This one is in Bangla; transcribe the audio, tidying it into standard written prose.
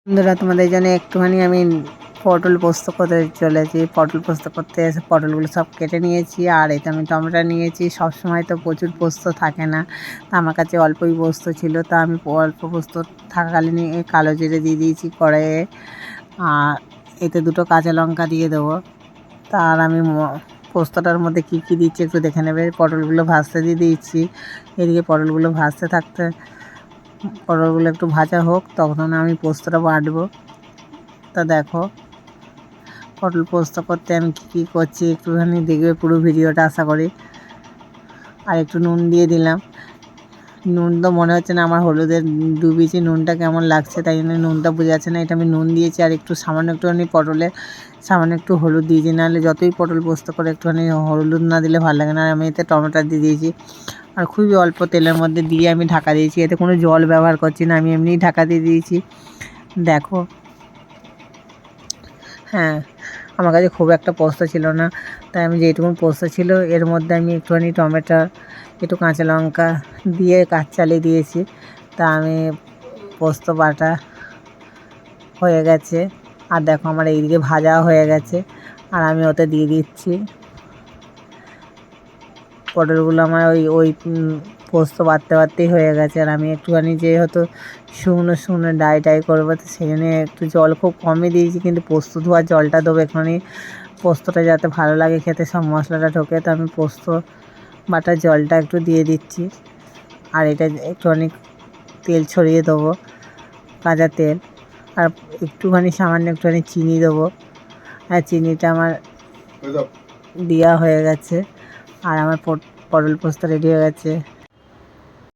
বন্ধুরা, তোমাদের জন্য একটুখানি আমি পটল পোস্ত করতে চলেছি। পটল পোস্ত করতে এসে পটলগুলো সব কেটে নিয়েছি, আর এতে আমি টমেটো নিয়েছি। সব সময় তো প্রচুর পোস্ত থাকে না, তা আমার কাছে অল্পই পোস্ত ছিল, তা আমি অল্প পোস্ত থাকাকালীন কালো জিরে দিয়ে দিয়েছি কড়াইয়ে, আর এতে দুটো কাঁচা লঙ্কা দিয়ে দেবো। তার আমি পোস্তটার মধ্যে কী কী দিচ্ছি একটু দেখে নেবে। পটলগুলো ভাজতে দিয়ে দিয়েছি, এদিকে পটলগুলো ভাজতে থাকতে পটলগুলো একটু ভাজা হোক, তখন আমি পোস্তটা বাটবো। তা দেখো, পটল পোস্ত করতে আমি কী করছি একটুখানি দেখবে পুরো ভিডিওটা, আশা করি। আর একটু নুন দিয়ে দিলাম। নুন তো মনে হচ্ছে না, আমার হলুদের ডুবিয়েছি, নুনটা কেমন লাগছে তাই জন্য নুনটা বোঝা যাচ্ছে না। এটা আমি নুন দিয়েছি, আর একটু সামান্য একটুখানি পটলে সামান্য একটু হলুদ দিয়েছি, নাহলে যতই পটল পোস্ত করে একটুখানি হলুদ না দিলে ভালো লাগে না। আর আমি এতে টমেটো দিয়ে দিয়েছি, আর খুবই অল্প তেলের মধ্যে দিয়ে আমি ঢাকা দিয়েছি। এতে কোনো জল ব্যবহার করছি না, আমি এমনিই ঢাকা দিয়ে দিয়েছি। দেখো, হ্যাঁ, আমার কাছে খুব একটা পোস্ত ছিল না, তাই আমি যেটুকু পোস্ত ছিল এর মধ্যে আমি একটুখানি টমেটো, একটু কাঁচা লঙ্কা দিয়ে কাজ চালিয়ে দিয়েছি। তা আমি পোস্ত বাটা হয়ে গেছে, আর দেখো আমার এইদিকে ভাজাও হয়ে গেছে, আর আমি ওতে দিয়ে দিচ্ছি পটলগুলো। আমার ওই পোস্ত বাটতে বাটতেই হয়ে গেছে, আর আমি একটুখানি যেহেতু শুকনো শুকনো ডাই করবো, তো সেই জন্য একটু জল খুব কমই দিয়েছি, কিন্তু পোস্ত ধোয়ার জলটা দেবো একটুখানি, পোস্তটা যাতে ভালো লাগে খেতে, সব মশলাটা ঢোকে। তো আমি পোস্ত বাটার জলটা একটু দিয়ে দিচ্ছি, আর এটা একটুখানি তেল ছড়িয়ে দেবো, কাঁচা তেল, আর একটুখানি সামান্য একটুখানি চিনি দেবো। আর চিনিটা আমার দেওয়া হয়ে গেছে, আর আমার পটল পোস্ত রেডি হয়ে গেছে।